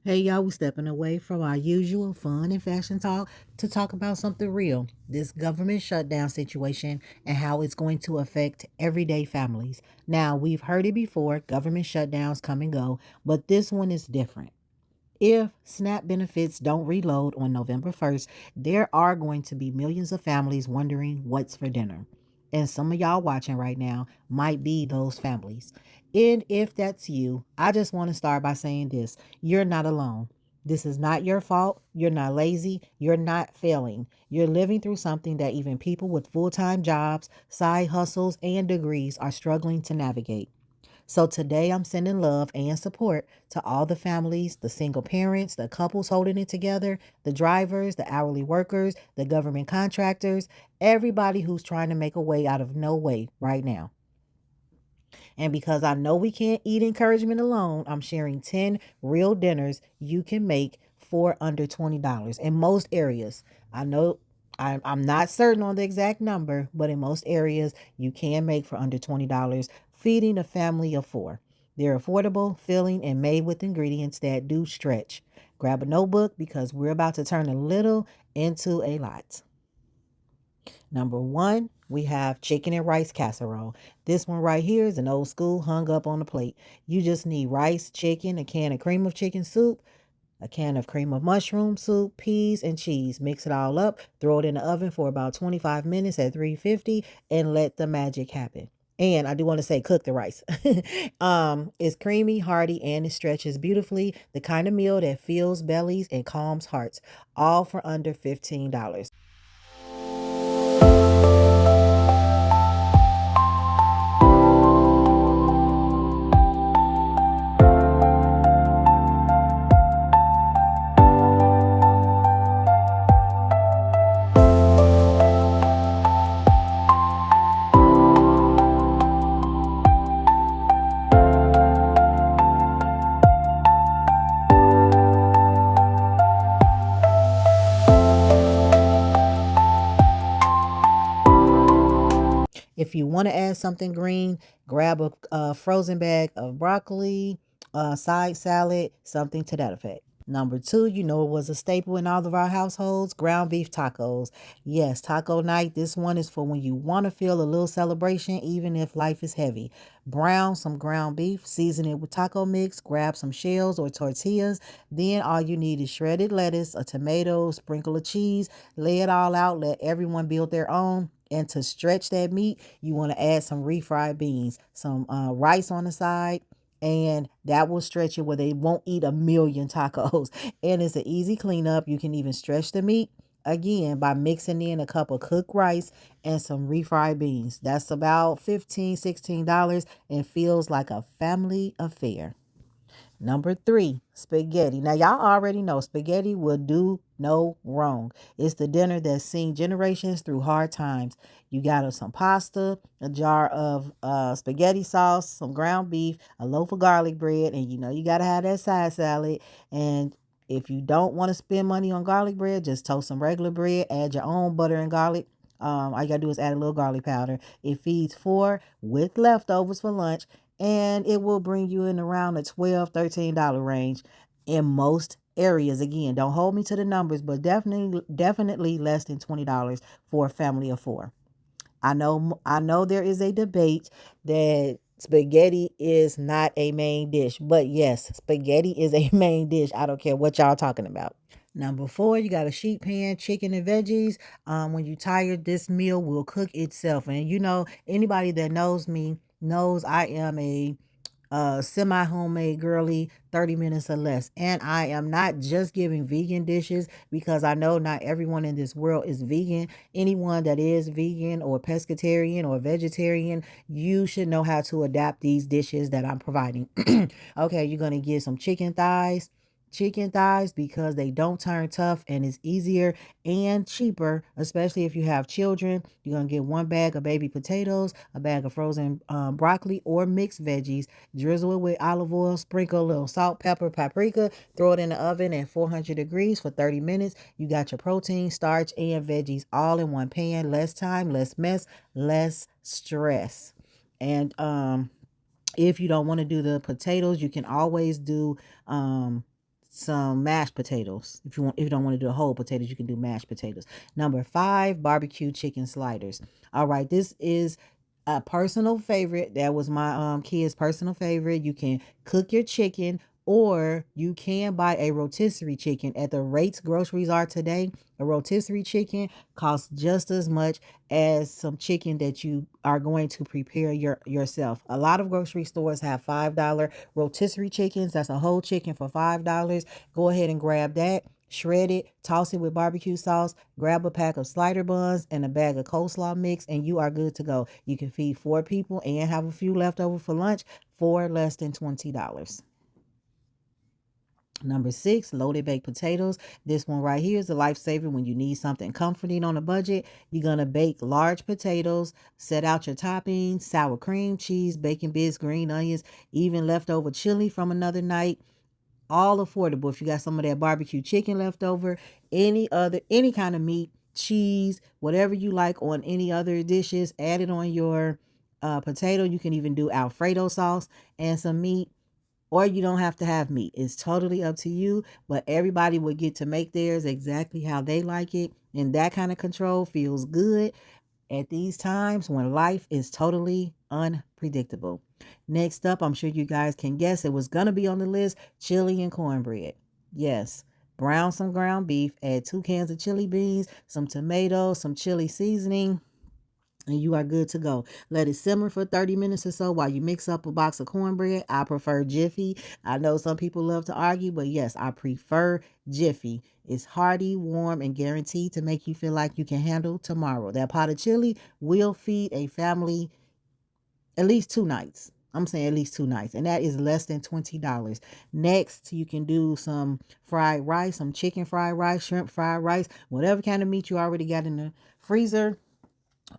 Hey y'all, we stepping away from our usual fun and fashion talk to talk about something real. This government shutdown situation and how it's going to affect everyday families. Now, we've heard it before, government shutdowns come and go, but this one is different. If SNAP benefits don't reload on November 1st, there are going to be millions of families wondering what's for dinner. And some of y'all watching right now might be those families. And if that's you, I just want to start by saying this: you're not alone. This is not your fault. You're not lazy. You're not failing. You're living through something that even people with full time jobs, side hustles, and degrees are struggling to navigate. So today I'm sending love and support to all the families, the single parents, the couples holding it together, the drivers, the hourly workers, the government contractors, everybody who's trying to make a way out of no way right now. And because I know we can't eat encouragement alone, I'm sharing 10 real dinners you can make for under $20 in most areas. I know I'm not certain on the exact number, but in most areas, you can make for under $20, feeding a family of four. They're affordable, filling, and made with ingredients that do stretch. Grab a notebook because we're about to turn a little into a lot. Number one, we have chicken and rice casserole. This one right here is an old school hung up on the plate. You just need rice, chicken, a can of cream of chicken soup, a can of cream of mushroom soup, peas, and cheese. Mix it all up, throw it in the oven for about 25 minutes at 350, and let the magic happen. And I do want to say cook the rice. It's creamy, hearty, and it stretches beautifully. The kind of meal that fills bellies and calms hearts. All for under $15. If you want to add something green, grab a frozen bag of broccoli, side salad, something to that effect. Number two, you know it was a staple in all of our households, ground beef tacos. Yes, taco night. This one is for when you want to feel a little celebration, even if life is heavy. Brown some ground beef, season it with taco mix, grab some shells or tortillas. Then all you need is shredded lettuce, a tomato, sprinkle of cheese, lay it all out, let everyone build their own. And to stretch that meat, you want to add some refried beans, some rice on the side, and that will stretch it where they won't eat a million tacos. And it's an easy cleanup. You can even stretch the meat again by mixing in a cup of cooked rice and some refried beans. That's about $15, $16 and feels like a family affair. Number three, spaghetti. Now, y'all already know spaghetti will do no wrong. It's the dinner that's seen generations through hard times. You got some pasta, a jar of spaghetti sauce, some ground beef, a loaf of garlic bread, and you know you got to have that side salad. And if you don't want to spend money on garlic bread, just toast some regular bread, add your own butter and garlic. All you gotta do is add a little garlic powder. It feeds four with leftovers for lunch, and it will bring you in around the $12, $13 range in most areas. Again, don't hold me to the numbers, but definitely less than $20 for a family of four. I know there is a debate that spaghetti is not a main dish, but yes, spaghetti is a main dish. I don't care what y'all talking about. Number four, you got a sheet pan, chicken and veggies. When you tired, this meal will cook itself. And you know, anybody that knows me knows I am a semi homemade girly, 30 minutes or less. And I am not just giving vegan dishes because I know not everyone in this world is vegan. Anyone that is vegan or pescatarian or vegetarian, you should know how to adapt these dishes that I'm providing. Okay, you're going to get some chicken thighs. Chicken thighs because they don't turn tough and it's easier and cheaper, especially if you have children. You're going to get one bag of baby potatoes, a bag of frozen broccoli or mixed veggies. Drizzle it with olive oil, sprinkle a little salt, pepper, paprika, throw it in the oven at 400 degrees for 30 minutes. You got your protein, starch, and veggies all in one pan. Less time, less mess, less stress. And if you don't want to do the potatoes, you can always do some mashed potatoes. If you don't want to do the whole potatoes, you can do mashed potatoes. Number 5, barbecue chicken sliders. All right, this is a personal favorite. That was my kid's personal favorite. You can cook your chicken, or you can buy a rotisserie chicken. At the rates groceries are today, a rotisserie chicken costs just as much as some chicken that you are going to prepare yourself. A lot of grocery stores have $5 rotisserie chickens. That's a whole chicken for $5. Go ahead and grab that. Shred it, toss it with barbecue sauce, grab a pack of slider buns and a bag of coleslaw mix, and you are good to go. You can feed 4 people and have a few left over for lunch for less than $20. Number 6, loaded baked potatoes. This one right here is a lifesaver when you need something comforting on a budget. You're going to bake large potatoes, set out your toppings, sour cream, cheese, bacon bits, green onions, even leftover chili from another night. All affordable. If you got some of that barbecue chicken left over, any kind of meat, cheese, whatever you like on any other dishes, add it on your potato. You can even do Alfredo sauce and some meat, or you don't have to have meat. It's totally up to you, but everybody will get to make theirs exactly how they like it. And that kind of control feels good at these times when life is totally unpredictable. Next up, I'm sure you guys can guess it was going to be on the list, chili and cornbread. Yes, brown some ground beef, add 2 cans of chili beans, some tomatoes, some chili seasoning, and you are good to go. Let it simmer for 30 minutes or so while you mix up a box of cornbread. I prefer Jiffy. I know some people love to argue, but yes, I prefer Jiffy. It's hearty, warm, and guaranteed to make you feel like you can handle tomorrow. That pot of chili will feed a family at least 2 nights. I'm saying at least 2 nights, and that is less than $20. Next, you can do some fried rice, some chicken fried rice, shrimp fried rice, whatever kind of meat you already got in the freezer,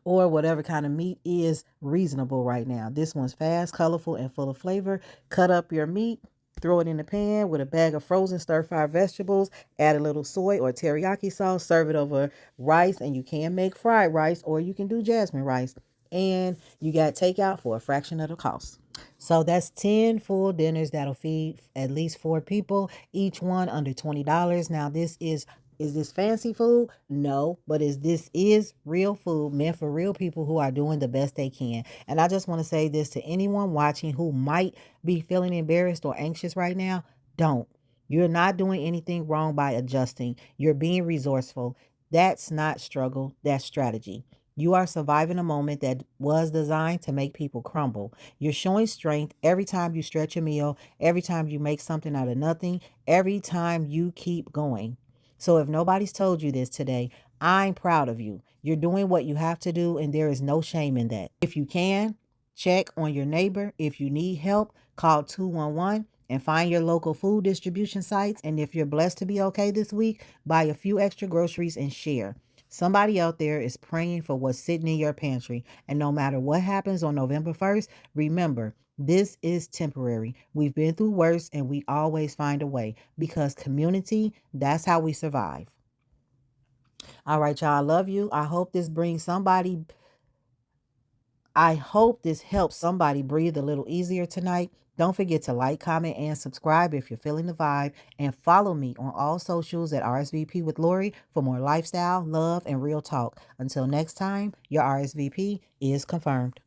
or whatever kind of meat is reasonable right now. This one's fast, colorful, and full of flavor. Cut up your meat, throw it in the pan with a bag of frozen stir-fried vegetables, add a little soy or teriyaki sauce, serve it over rice, and you can make fried rice or you can do jasmine rice. And you got takeout for a fraction of the cost. So that's 10 full dinners that'll feed at least 4 people, each one under $20. Now is this fancy food? No, but this is real food meant for real people who are doing the best they can. And I just want to say this to anyone watching who might be feeling embarrassed or anxious right now. Don't. You're not doing anything wrong by adjusting. You're being resourceful. That's not struggle, that's strategy. You are surviving a moment that was designed to make people crumble. You're showing strength every time you stretch a meal, every time you make something out of nothing, every time you keep going. So if nobody's told you this today, I'm proud of you. You're doing what you have to do, and there is no shame in that. If you can, check on your neighbor. If you need help, call 211 and find your local food distribution sites. And if you're blessed to be okay this week, buy a few extra groceries and share. Somebody out there is praying for what's sitting in your pantry. And no matter what happens on November 1st, remember, this is temporary. We've been through worse and we always find a way because community, that's how we survive. All right, y'all. I love you. I hope this helps somebody breathe a little easier tonight. Don't forget to like, comment, and subscribe if you're feeling the vibe. And follow me on all socials at RSVP with Lori for more lifestyle, love, and real talk. Until next time, your RSVP is confirmed.